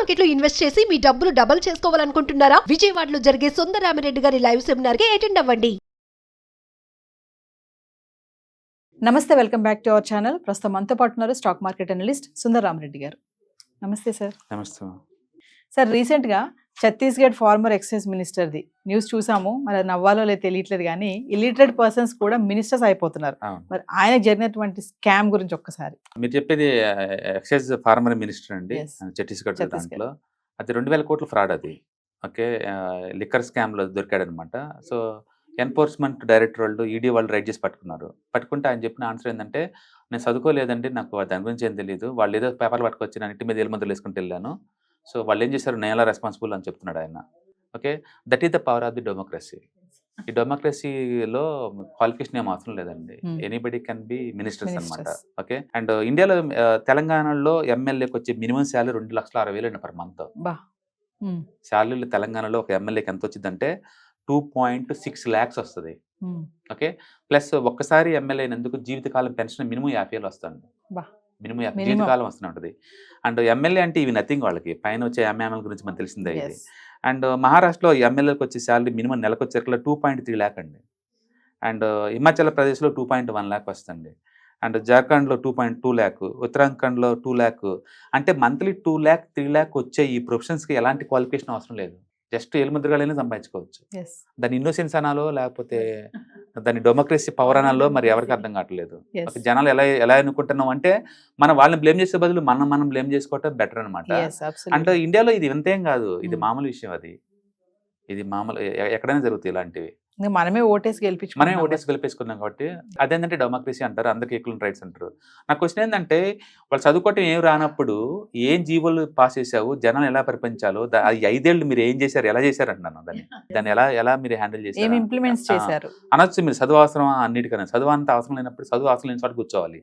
Market లో invest చేసి మీ డబ్బులు డబుల్ చేసుకోవాలనుకుంటున్నారా? విజయవాడలో జరిగే సుందరరామిరెడ్డి గారి లైవ్ సెమినార్ కి అటెండ్ అవ్వండి. నమస్తే, welcome back to our channel. ప్రస్తుతం మనతో పాటు ఉన్నారు స్టాక్ మార్కెట్ అనలిస్ట్ సుందరరామిరెడ్డి గారు. నమస్తే సార్. నమస్తే. సార్, రీసెంట్గా ఛత్తీస్గఢ్ ఫార్మర్ ఎక్సైజ్ మినిస్టర్ది న్యూస్ చూసాము. మరి అది నవ్వాలో లేదు తెలియట్లేదు, కానీ ఇల్లిటరేట్ పర్సన్స్ కూడా మినిస్టర్స్ అయిపోతున్నారు. మరి ఆయనకు జరిగినటువంటి స్కామ్ గురించి ఒక్కసారి మీరు చెప్పేది ఎక్సైజ్ ఫార్మర్ మినిస్టర్ అండి. Yes. ఛత్తీస్గఢ్ దాంట్లో అది 2000 కోట్ల ఫ్రాడ్ అది. ఓకే, లిక్కర్ స్కామ్ లో దొరికాడు అనమాట. సో ఎన్ఫోర్స్మెంట్ డైరెక్టర్ వాళ్ళు ఈడీ వాళ్ళు రైడ్ చేసి పట్టుకుంటే ఆయన చెప్పిన ఆన్సర్ ఏంటంటే, నేను చదువుకోలేదండి, నాకు దాని గురించి ఏం తెలియదు, వాళ్ళు ఏదో పేపర్లు పట్టుకొచ్చి నా ఇంటి మీద ఏలుమందులు వేసుకుంటూ వెళ్ళాను, సో వాళ్ళు ఏం చేశారు, నేను ఎలా రెస్పాన్సిబుల్ అని చెప్తున్నాడు ఆయన. Okay, that is the power of the democracy. ఈ డెమోక్రసీలో క్వాలిఫికేషన్ ఏం అవసరం లేదండి, ఎనీబడి కెన్ బి మినిస్టర్స్ అనమాట. ఓకే, అండ్ ఇండియాలో తెలంగాణలో ఎమ్మెల్యేకి వచ్చే మినిమం శాలరీ 2,60,000 అండి పర్ మంత్. శాలరీలు తెలంగాణలో ఒక ఎమ్మెల్యేకి ఎంత వచ్చిందంటే 2.6 lakhs వస్తుంది. ఓకే, ప్లస్ ఒక్కసారి ఎమ్మెల్యే అయినందుకు జీవితకాలం పెన్షన్ మినిమం 50,000 వస్తుంది. మినిమం జీవితకాలం వస్తూనే ఉంటుంది. అండ్ ఎమ్మెల్యే అంటే ఇవి నథింగ్, వాళ్ళకి పైన వచ్చే ఎంఎంఎల్ గురించి మనకు తెలిసిందే ఇది. అండ్ మహారాష్ట్రలో ఎమ్మెల్యేకి వచ్చే శాలరీ మినిమం నెలకు వచ్చేసరికి 2.3 lakh అండి. అండ్ హిమాచల్ ప్రదేశ్లో 2.1 lakh వస్తుంది. అండ్ జార్ఖండ్లో 2.2 lakh, ఉత్తరాఖండ్లో 2 lakh. అంటే మంత్లీ 2 lakh 3 lakh వచ్చే ఈ ప్రొఫెషన్స్కి ఎలాంటి క్వాలిఫికేషన్ అవసరం లేదు, జస్ట్ ఏలుముద్రగాలైనా సంపాదించుకోవచ్చు. దాని ఇన్నోసెన్స్ అనాలో లేకపోతే దాని డెమోక్రసీ పవర్ అనాలో మరి ఎవరికి అర్థం కావట్లేదు. జనాలు ఎలా అనుకుంటున్నాం అంటే, వాళ్ళని బ్లేమ్ చేసే బదులు మనం బ్లేమ్ చేసుకోవటం బెటర్ అనమాట. అంటే ఇండియాలో ఇది వింతేం కాదు, ఇది మామూలు విషయం. ఇది మామూలు ఎక్కడైనా జరుగుతాయి ఇలాంటివి. మనమే ఓటేసి గెలిపించుకున్నాం కాబట్టి అదేంటంటే డెమోక్రసీ అంటారు, అందరికి ఈక్వల్ రైట్స్ అంటారు. నా క్వశ్చన్ ఏంటంటే, వాళ్ళు చదువుకోవటం ఏం రానప్పుడు ఏం జీవోలు పాస్ చేసావు, జనాలు ఎలా పరిపాలించాలో, అది 5 ఏళ్ళు మీరు ఏం చేశారు, ఎలా చేశారు అంటున్నాను. దాన్ని ఎలా మీరు హ్యాండిల్ చేశారు అనొచ్చు. మీరు చదువు అవసరం అన్నిటికన్నా, చదువు అంత అవసరం లేనప్పుడు చదువు అవసరం లేని చోట కూర్చోవాలి.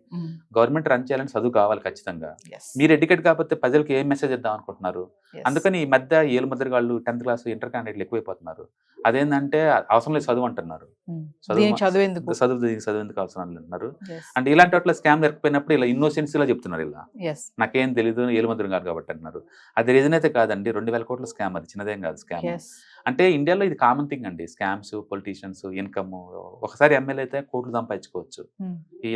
గవర్నమెంట్ రన్ చేయాలని చదువు కావాలి ఖచ్చితంగా. మీరు ఎడ్యుకేట్ కాకపోతే ప్రజలకు ఏం మెసేజ్ ఇద్దాం అనుకుంటున్నారు? అందుకని ఈ మధ్య ఏలుముద్రగాళ్ళు 10th క్లాస్ ఇంటర్ క్యాండిడేట్లు ఎక్కువైపోతున్నారు. అదేంటంటే అవసరం లేదు చదువు అంటున్నారు, చదువు ఎందుకు అవసరం అంటున్నారు. అంటే ఇలాంటి వాటిలో స్కామ్ దొరికిపోయినప్పుడు ఇలా ఇన్నోసెన్స్ ఇలా చెప్తున్నారు, ఇలా నాకేం తెలీదు ఏలుముద్ర గారు కాబట్టి అంటున్నారు. అది రీజన్ అయితే కాదండి, 2000 కోట్ల స్కామ్, అది చిన్నదేం కాదు స్కామ్. అంటే ఇండియాలో ఇది కామన్ థింగ్ అండి, స్కామ్స్, పొలిటీషియన్స్, ఇన్కమ్. ఒకసారి ఎమ్మెల్యే అయితే కోట్లు సంపాదించుకోవచ్చు.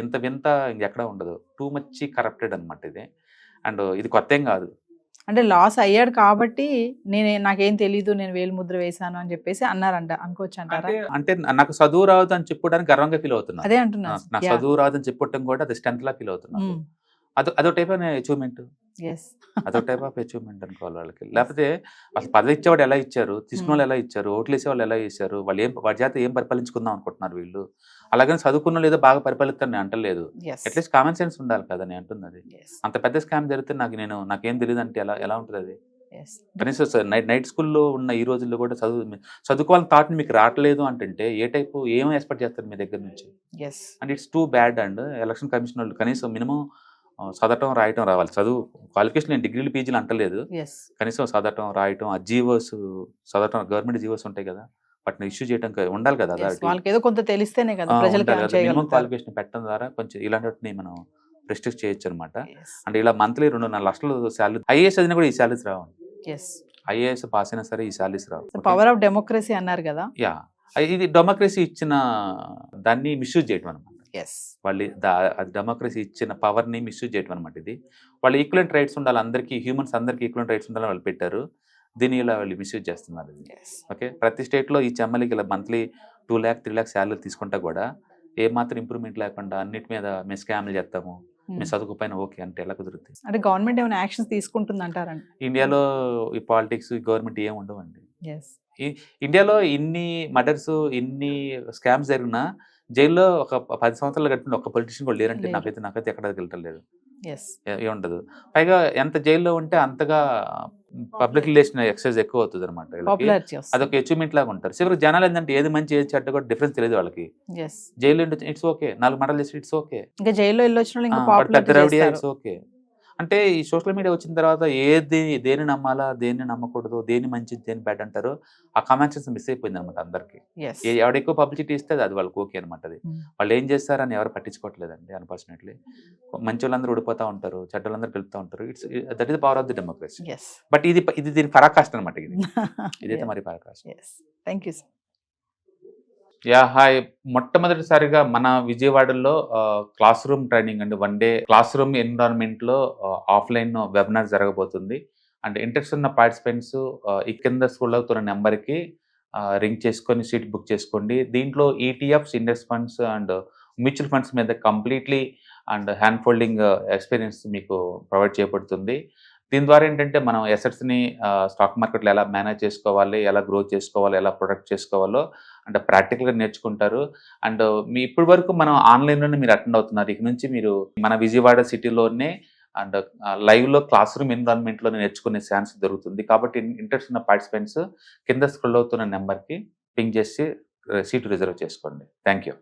ఇంత వింత ఇంకెక్కడ ఉండదు. టూ మచ్ కరప్టెడ్ అనమాట ఇది. అండ్ ఇది కొత్త ఏం కాదు. అంటే లాస్ అయ్యాడు కాబట్టి నాకేం తెలీదు, నేను వేలుముద్ర వేసాను అని చెప్పేసి అన్నారంట, అనుకోవచ్చు అంటారా? అంటే నాకు చదువు రాదు అని చెప్పుకోవడానికి గర్వంగా ఫీల్ అవుతున్నా. అదే అంటున్నా, నాకు చదువు రాదు అని చెప్పుకోవడం కూడా అది స్ట్రెంత్ లా ఫీల్ అవుతున్నా. అదో టైప్ ఆఫ్ అచీవ్మెంట్, అనుకోవాలి వాళ్ళకి. లేకపోతే అసలు పదవి ఇచ్చేవాడు ఎలా ఇచ్చారు, తీసుకున్న వాళ్ళు ఎలా ఇచ్చారు, ఓట్లు వేసేవాళ్ళు ఎలా ఇచ్చారు, వాళ్ళ చేత ఏం పరిపాలించుకుందాం అనుకుంటున్నారు వీళ్ళు. అలాగని చదువుకున్న లేదో బాగా పరిపాలిస్తారు నేను అంటలేదు, అట్లీస్ట్ కామన్ సెన్స్ ఉండాలి కదా నేను అంటున్నది. అంత పెద్ద స్కామ్ జరిగితే నాకేం తెలియదు అంటే ఎలా ఉంటుంది అది? కనీసం నైట్ స్కూల్లో ఉన్న ఈ రోజుల్లో కూడా చదువుకోవాలని థాట్ మీకు రావట్లేదు అంటే ఏం ఎక్స్పెక్ట్ చేస్తారు మీ దగ్గర నుంచి? And it's too bad. And election commission వాళ్ళు కనీసం మినిమం చదవటం రాయటం రావాలి. చదువు క్వాలిఫికేషన్ నేను డిగ్రీలు పీజీలు అంటలేదు, కనీసం చదవటం రాయటం, ఆ జీవోస్ చదవటం, గవర్నమెంట్ జీవోస్ ఉంటాయి కదా, వాటిని ఇష్యూ చేయడం ఉండాలి కదా. మినిమం క్వాలిఫికేషన్ పెట్టడం ద్వారా కొంచెం ఇలాంటి మనం రెస్ట్రిక్ట్ చేయొచ్చు అనమాట. అంటే ఇలా మంత్లీ 2.5 లక్షలు శాలరీ, ఐఏఎస్ అయినా కూడా ఈ శాలరీస్ రావు. ఐఏఎస్ పాస్ అయినా సరే ఈ salaries Rao. Power of democracy అన్నారు కదా, ఇది డెమోక్రసీ ఇచ్చిన దాన్ని మిస్యూజ్ చేయటం అనమాట. వాళ్ళు డెమోక్రసీ ఇచ్చిన పవర్ ని మిస్యూజ్ చేయటం అనమాట. ఇది వాళ్ళు ఈక్వలెంట్ రైట్స్ ఉండాలి, అందరికీ హ్యూమన్స్ అందరికీ ఈక్వలెంట్ రైట్స్ ఉండాలని వాళ్ళు పెట్టారు. దీన్ని ఇలా వాళ్ళు మిస్యూజ్ చేస్తున్నారు. ఓకే, ప్రతి స్టేట్లో ఈ ఎమ్మెల్యేకి ఇలా మంత్లీ 2 lakh 3 lakh శాలరీ తీసుకుంటా కూడా ఏమాత్రం ఇంప్రూవ్మెంట్ లేకుండా అన్నిటి మీద మేము స్కామ్లు చేస్తాము, మేము చదువుకుపోయినా ఓకే అంటే ఎలా కుదురుతుంది? అంటే గవర్నమెంట్ ఏమైనా యాక్షన్స్ తీసుకుంటుంది అంటారండి? ఇండియాలో ఈ పాలిటిక్స్, గవర్నమెంట్ ఏం ఉండవండి. ఇండియాలో ఇన్ని మర్డర్స్, ఇన్ని స్కామ్స్ జరిగినా జైల్లో ఒక 10 సంవత్సరాలు గడిపిన ఒక పొలిటీషియన్ కూడా లేరంటే నాకైతే ఎక్కడ వెళ్ళటం లేదు, ఏముండదు. పైగా ఎంత జైల్లో ఉంటే అంతగా పబ్లిక్ రిలేషన్ ఎక్సైజ్ ఎక్కువ అవుతుంది అనమాట. అదొక అచీవ్మెంట్ లాగా ఉంటారు. చివరికి జనాలు ఏంటంటే ఏది మంచి ఏది చెడ్డ కూడా డిఫరెన్స్ తెలియదు వాళ్ళకి. జైల్లో ఇట్స్ ఓకే, 4 మర్డర్లు చేసి ఇట్స్ ఓకే, జైల్లో పెద్ద రౌడీ ఇట్స్ ఓకే. అంటే ఈ సోషల్ మీడియా వచ్చిన తర్వాత దేన్ని నమ్మాలా, దేన్ని నమ్మకూడదు, దేని మంచిది, దేని బ్యాడ్ అంటారో ఆ కామన్ సెన్స్ మిస్ అయిపోయింది అనమాట అందరికి. ఎస్ ఎవడ ఎక్కువ పబ్లిసిటీ ఇస్తే అది వాళ్ళకి ఓకే అనమాట. అది వాళ్ళు ఏం చేస్తారని ఎవరు పట్టించుకోవట్లేదండి అన్ఫార్చునేట్లీ. మంచి వాళ్ళందరూ ఓడిపోతూ ఉంటారు, చెడ్డ వాళ్ళందరూ గెలుపుతూ ఉంటారు. That is power of the democracy. Yes but ఇది దీని పరాకాష్ట అనమాట. ఇదైతే మరి పరాకాష్ట. Yes thank you. Yeah hi. మొట్టమొదటిసారిగా మన విజయవాడలో క్లాస్ రూమ్ ట్రైనింగ్ అండి, 1 డే క్లాస్ రూమ్ ఎన్విరాన్మెంట్ లో ఆఫ్లైన్ వెబినార్ జరగబోతుంది. అండ్ ఇంట్రెస్ట్ ఉన్న పార్టిసిపెంట్స్ ఈ కింద స్కూల్ అవుతున్న నెంబర్కి రింగ్ చేసుకొని సీట్ బుక్ చేసుకోండి. దీంట్లో ETFs, index funds and mutual funds మీద completely and hand holding experience మీకు ప్రొవైడ్ చేయబడుతుంది. దీని ద్వారా ఏంటంటే మనం ఎసెట్స్ని స్టాక్ మార్కెట్లో ఎలా మేనేజ్ చేసుకోవాలి, ఎలా గ్రో చేసుకోవాలి, ఎలా ప్రొడక్ట్ చేసుకోవాలో అంటే ప్రాక్టికల్గా నేర్చుకుంటారు. అండ్ ఇప్పటి వరకు మనం ఆన్లైన్లోనే మీరు అటెండ్ అవుతున్నారు. ఇక నుంచి మీరు మన విజయవాడ సిటీలోనే అండ్ లైవ్లో క్లాస్ రూమ్ ఎన్విరాన్మెంట్లోనే నేర్చుకునే ఛాన్స్ దొరుకుతుంది. కాబట్టి ఇంట్రెస్ట్ ఉన్న పార్టిసిపెంట్స్ కింద స్క్రోల్ అవుతున్న నెంబర్కి పింగ్ చేసి సీటు రిజర్వ్ చేసుకోండి. Thank you.